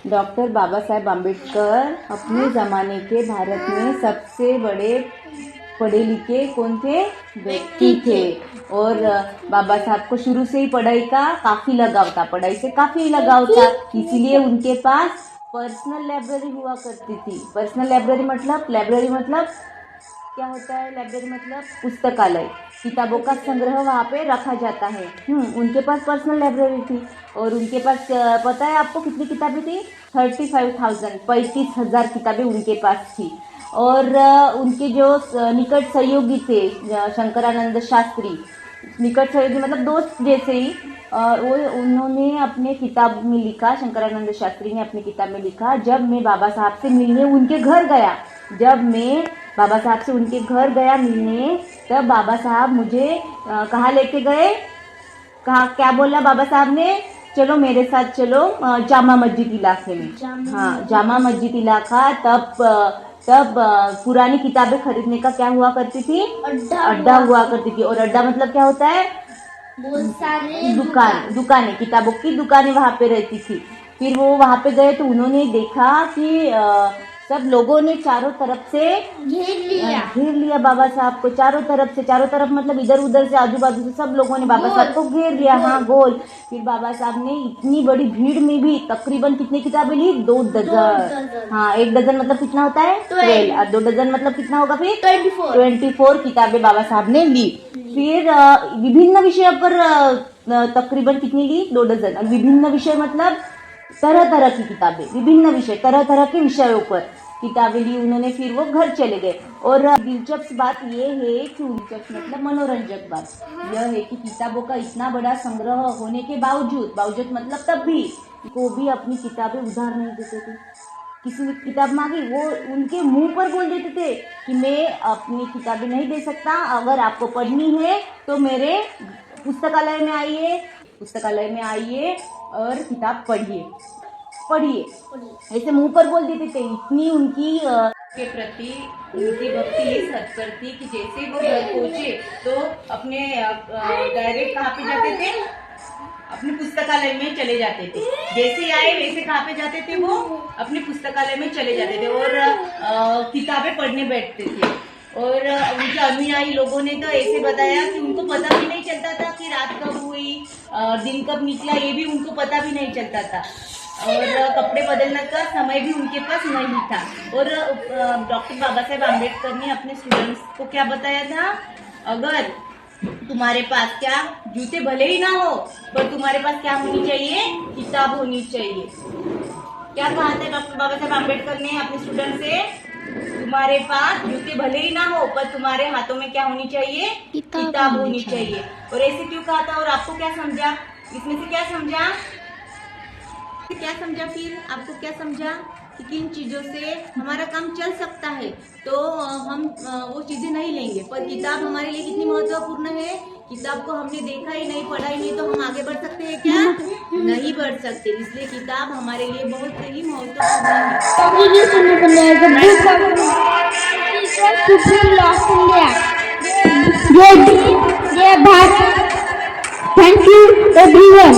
Doctor Baba Saheb Ambedkar अपने ज़माने के भारत में सबसे बड़े पढ़े लिखे कौन थे व्यक्ति थे। और बाबा साहब को शुरू से ही पढ़ाई का काफ़ी लगाव था, पढ़ाई से काफ़ी लगाव था, इसीलिए उनके पास पर्सनल लाइब्रेरी हुआ करती थी। पर्सनल लाइब्रेरी मतलब क्या होता है? लाइब्रेरी मतलब पुस्तकालय, किताबों का संग्रह वहाँ पे रखा जाता है। उनके पास पर्सनल लाइब्रेरी थी और उनके पास पता है आपको कितनी किताबें थी? 35,000 किताबें उनके पास थी। और उनके जो निकट सहयोगी थे शंकरानंद शास्त्री, निकट सहयोगी मतलब दोस्त जैसे ही, वो उन्होंने अपने किताब में लिखा, शंकरानंद शास्त्री ने अपनी किताब में लिखा, जब मैं बाबा साहब से मिलने उनके घर गया, मिलने, तब बाबा साहब मुझे कहाँ लेके गए? कहा क्या बोला बाबा साहब ने? चलो मेरे साथ चलो जामा मस्जिद इलाके में। हाँ, जामा मस्जिद इलाका। तब पुरानी किताबें खरीदने का क्या हुआ करती थी? अड्डा हुआ करती थी। और अड्डा मतलब क्या होता है? बहुत सारे दुकानें, किताबों की दुकानें वहाँ पे रहती थी। फिर वो वहाँ पे गए तो उन्होंने देखा कि सब लोगों ने चारों तरफ से घेर लिया बाबा साहब को, चारों तरफ मतलब इधर उधर से, आजू बाजू से सब लोगों ने बाबा साहब को घेर लिया। हाँ, गोल। फिर बाबा साहब ने इतनी बड़ी भीड़ में भी तकरीबन कितनी किताबें ली? 2 डजन। हाँ, 1 डजन मतलब कितना होता है? 12। और 2 डजन मतलब कितना होगा फिर? 24 किताबें बाबा साहब ने ली। फिर विभिन्न विषयों पर तकरीबन कितनी ली? 2 डजन। और विभिन्न विषय मतलब तरह तरह की किताबें, विभिन्न विषय, तरह तरह के विषयों पर किताबें ली उन्होंने। फिर वो घर चले गए। और दिलचस्प बात ये है कि दिलचस्प मतलब मनोरंजक बात यह है कि किताबों का इतना बड़ा संग्रह होने के बावजूद मतलब तब भी वो भी अपनी किताबें उधार नहीं देते थे। किसी ने किताब मांगी, वो उनके मुंह पर बोल देते थे कि मैं अपनी किताबें नहीं दे सकता, अगर आपको पढ़नी है तो मेरे पुस्तकालय में आइए और किताब पढ़िए। ऐसे मुंह पर बोल देते थे। इतनी उनकी के प्रति उनकी भक्ति इस हद पर थी कि जैसे वो घर पहुंचे तो अपने डायरेक्ट कहाँ पे जाते थे? अपने पुस्तकालय में चले जाते थे। जैसे आए वैसे कहाँ पे जाते थे? वो अपने पुस्तकालय में चले जाते थे और किताबें पढ़ने बैठते थे। और उनके अनुयायी लोगों ने तो ऐसे बताया कि उनको पता भी नहीं चलता था कि रात कब हुई, दिन कब निकला, ये भी उनको पता भी नहीं चलता था। और कपड़े बदलने का समय भी उनके पास नहीं था। और डॉक्टर बाबा साहेब आम्बेडकर ने अपने स्टूडेंट्स को क्या बताया था? अगर तुम्हारे पास क्या, जूते भले ही ना हो, पर तुम्हारे पास क्या होनी चाहिए? किताब होनी चाहिए। क्या कहा था डॉक्टर बाबा साहेब आम्बेडकर ने अपने स्टूडेंट से? तुम्हारे पास जूते भले ही ना हो, पर तुम्हारे हाथों में क्या होनी चाहिए? किताब होनी चाहिए। और ऐसे क्यों कहा था? और आपको क्या समझा इसमें से? क्या समझा फिर आपको क्या समझा कि किन चीजों से हमारा काम चल सकता है? तो हम वो चीजें नहीं लेंगे, पर किताब हमारे लिए कितनी महत्वपूर्ण है। किताब को हमने देखा ही नहीं, पढ़ा ही नहीं, तो हम आगे बढ़ सकते हैं क्या? नहीं बढ़ सकते। इसलिए किताब हमारे लिए बहुत ही महत्वपूर्ण है। Thank you everyone.